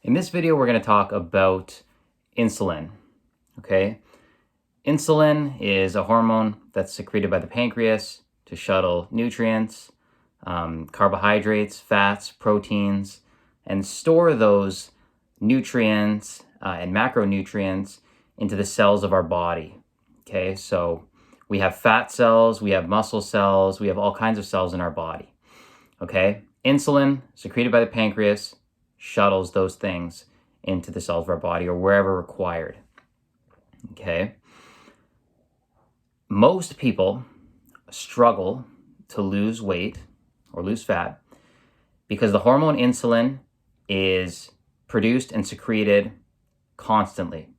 In this video, we're going to talk about insulin, okay? Insulin is a hormone that's secreted by the pancreas to shuttle nutrients, carbohydrates, fats, proteins, and store those nutrients and macronutrients into the cells of our body, okay? So we have fat cells, we have muscle cells, we have all kinds of cells in our body, okay? Insulin, secreted by the pancreas, shuttles those things into the cells of our body or wherever required, okay? Most people struggle to lose weight or lose fat because the hormone insulin is produced and secreted constantly.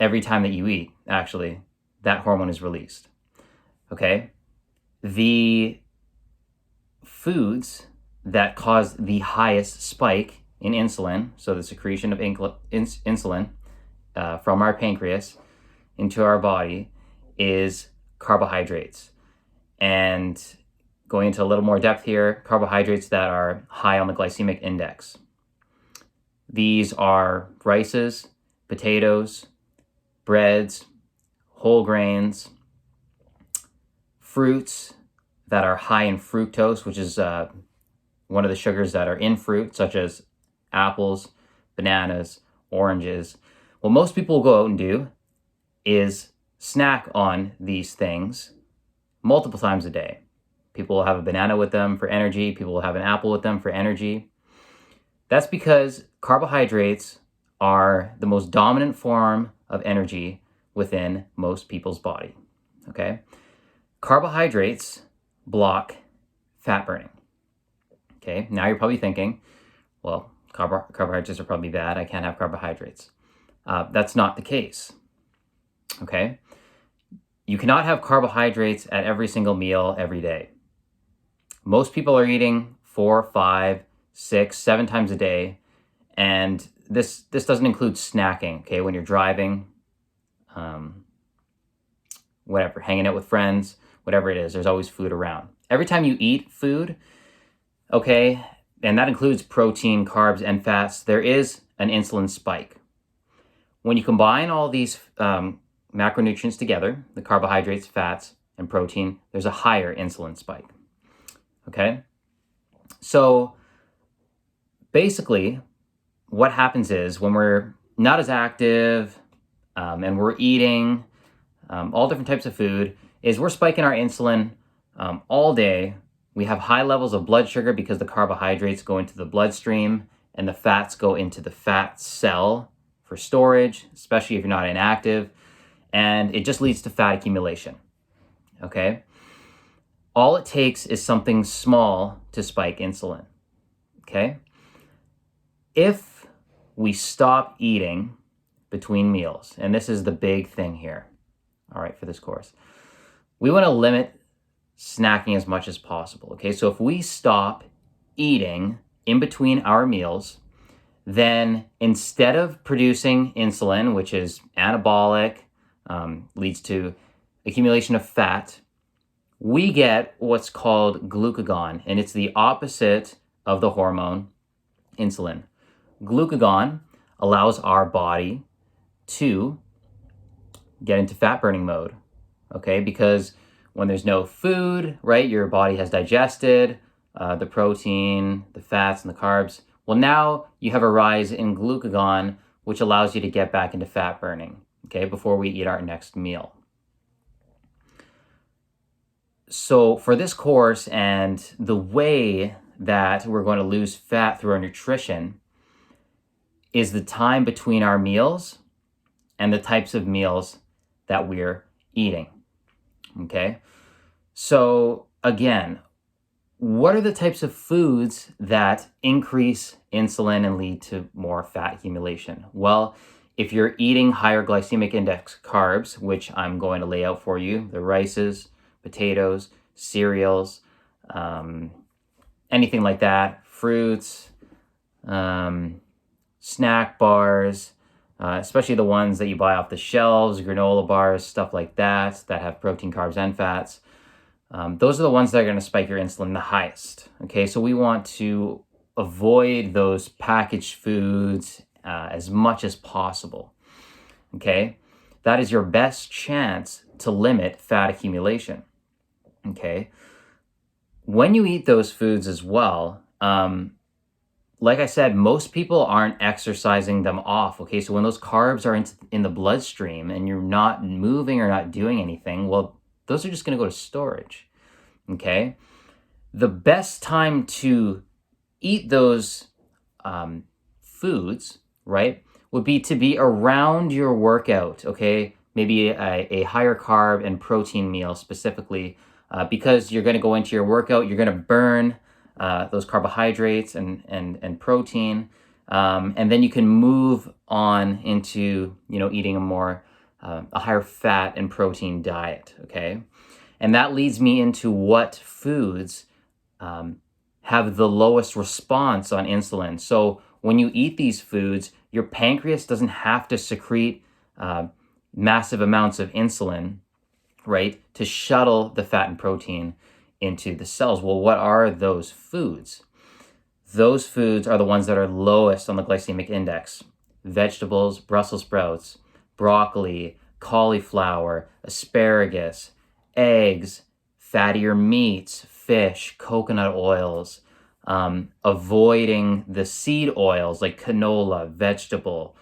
Every time that you eat, actually, that hormone is released, okay? The foods that cause the highest spike in insulin, so the secretion of insulin from our pancreas into our body, is carbohydrates. And going into a little more depth here, carbohydrates that are high on the glycemic index. These are rices, potatoes, breads, whole grains, fruits that are high in fructose, which is one of the sugars that are in fruit, such as apples, bananas, oranges. What most people will go out and do is snack on these things multiple times a day. People will have a banana with them for energy. People will have an apple with them for energy. That's because carbohydrates are the most dominant form of energy within most people's body, okay? Carbohydrates block fat burning. Okay, now you're probably thinking, well, carbohydrates are probably bad. I can't have carbohydrates. That's not the case, okay? You cannot have carbohydrates at every single meal every day. Most people are eating 4, 5, 6, 7 times a day, and this doesn't include snacking, okay? When you're driving, whatever, hanging out with friends, whatever it is, there's always food around. Every time you eat food, okay, and that includes protein, carbs, and fats, there is an insulin spike. When you combine all these macronutrients together, the carbohydrates, fats, and protein, there's a higher insulin spike, okay? So basically, what happens is when we're not as active and we're eating all different types of food, is we're spiking our insulin all day. We have high levels of blood sugar because the carbohydrates go into the bloodstream and the fats go into the fat cell for storage, especially if you're not inactive, and it just leads to fat accumulation, okay? All it takes is something small to spike insulin, okay? If we stop eating between meals, and this is the big thing here, all right, for this course, we want to limit snacking as much as possible, okay? So if we stop eating in between our meals, then instead of producing insulin, which is anabolic, leads to accumulation of fat, we get what's called glucagon, and it's the opposite of the hormone insulin. Glucagon allows our body to get into fat burning mode, okay? Because when there's no food, right, your body has digested the protein, the fats, and the carbs. Well, now you have a rise in glucagon, which allows you to get back into fat burning, okay, before we eat our next meal. So for this course and the way that we're going to lose fat through our nutrition is the time between our meals and the types of meals that we're eating. Okay, so again, what are the types of foods that increase insulin and lead to more fat accumulation? Well, if you're eating higher glycemic index carbs, which I'm going to lay out for you, the rices, potatoes, cereals, anything like that, fruits, snack bars, especially the ones that you buy off the shelves, granola bars, stuff like that have protein, carbs, and fats. Those are the ones that are going to spike your insulin the highest. Okay, so we want to avoid those packaged foods as much as possible. Okay, that is your best chance to limit fat accumulation. Okay, when you eat those foods as well, like I said, most people aren't exercising them off. Okay, so when those carbs are in the bloodstream and you're not moving or not doing anything, well, those are just going to go to storage. Okay, the best time to eat those foods, right, would be to be around your workout. Okay, maybe a higher carb and protein meal specifically, because you're going to go into your workout, you're going to burn those carbohydrates and protein, and then you can move on into eating a higher fat and protein diet. Okay, and that leads me into what foods have the lowest response on insulin. So when you eat these foods, your pancreas doesn't have to secrete massive amounts of insulin, right, to shuttle the fat and protein into the cells. Well, what are those foods? Those foods are the ones that are lowest on the glycemic index. Vegetables, Brussels sprouts, broccoli, cauliflower, asparagus, eggs, fattier meats, fish, coconut oils, avoiding the seed oils like canola, vegetable,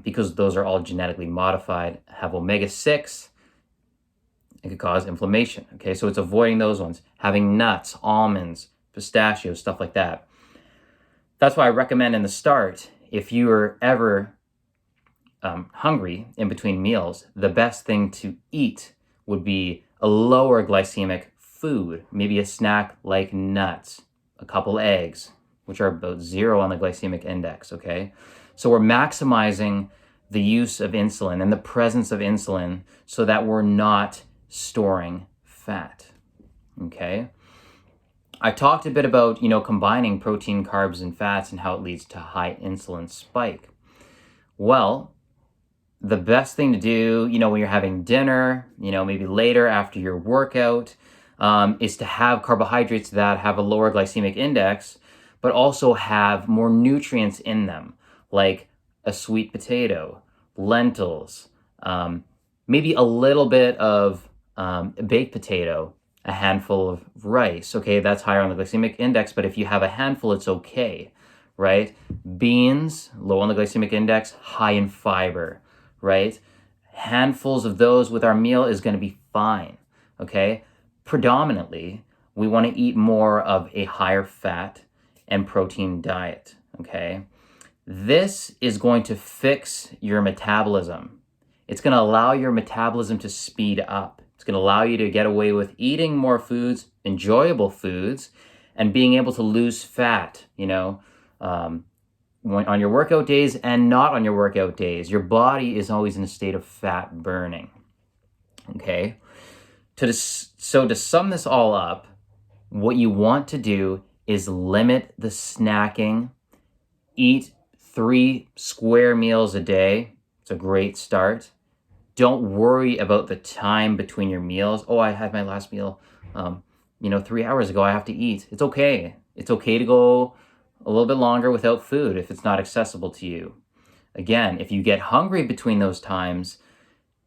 because those are all genetically modified, have omega-6. It could cause inflammation. Okay, so it's avoiding those ones. Having nuts, almonds, pistachios, stuff like that. That's why I recommend in the start, if you are ever hungry in between meals, the best thing to eat would be a lower glycemic food, maybe a snack like nuts, a couple eggs, which are about 0 on the glycemic index, okay? So we're maximizing the use of insulin and the presence of insulin so that we're not storing fat, okay? I talked a bit about, combining protein, carbs, and fats and how it leads to high insulin spike. Well, the best thing to do, when you're having dinner, maybe later after your workout, is to have carbohydrates that have a lower glycemic index, but also have more nutrients in them, like a sweet potato, lentils, maybe a little bit of baked potato, a handful of rice. Okay, that's higher on the glycemic index, but if you have a handful, it's okay, right? Beans, low on the glycemic index, high in fiber, right? Handfuls of those with our meal is going to be fine, okay? Predominantly, we want to eat more of a higher fat and protein diet, okay? This is going to fix your metabolism. It's going to allow your metabolism to speed up. It's going to allow you to get away with eating more foods, enjoyable foods, and being able to lose fat, on your workout days and not on your workout days. Your body is always in a state of fat burning, okay? So to sum this all up, what you want to do is limit the snacking, eat 3 square meals a day. It's a great start. Don't worry about the time between your meals. Oh, I had my last meal, 3 hours ago. I have to eat. It's okay. It's okay to go a little bit longer without food if it's not accessible to you. Again, if you get hungry between those times,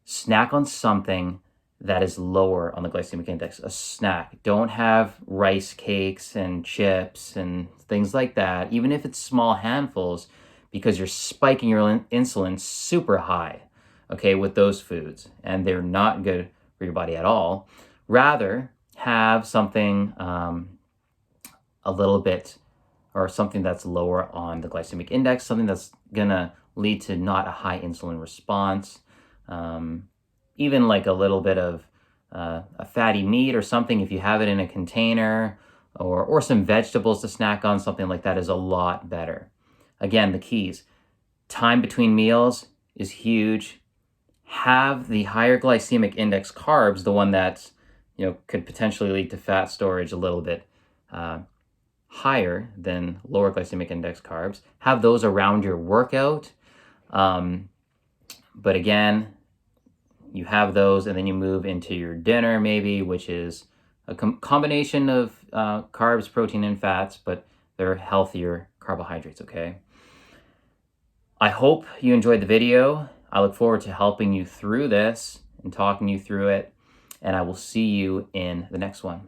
snack on something that is lower on the glycemic index. A snack. Don't have rice cakes and chips and things like that, even if it's small handfuls, because you're spiking your insulin super high, okay, with those foods, and they're not good for your body at all. Rather, have something a little bit, or something that's lower on the glycemic index, something that's gonna lead to not a high insulin response. Even like a little bit of a fatty meat or something, if you have it in a container, or some vegetables to snack on, something like that is a lot better. Again, the keys. Time between meals is huge. Have the higher glycemic index carbs, the one that could potentially lead to fat storage a little bit higher than lower glycemic index carbs. Have those around your workout. But again, you have those and then you move into your dinner maybe, which is a combination of carbs, protein, and fats, but They're healthier carbohydrates, okay? I hope you enjoyed the video. I look forward to helping you through this and talking you through it, and I will see you in the next one.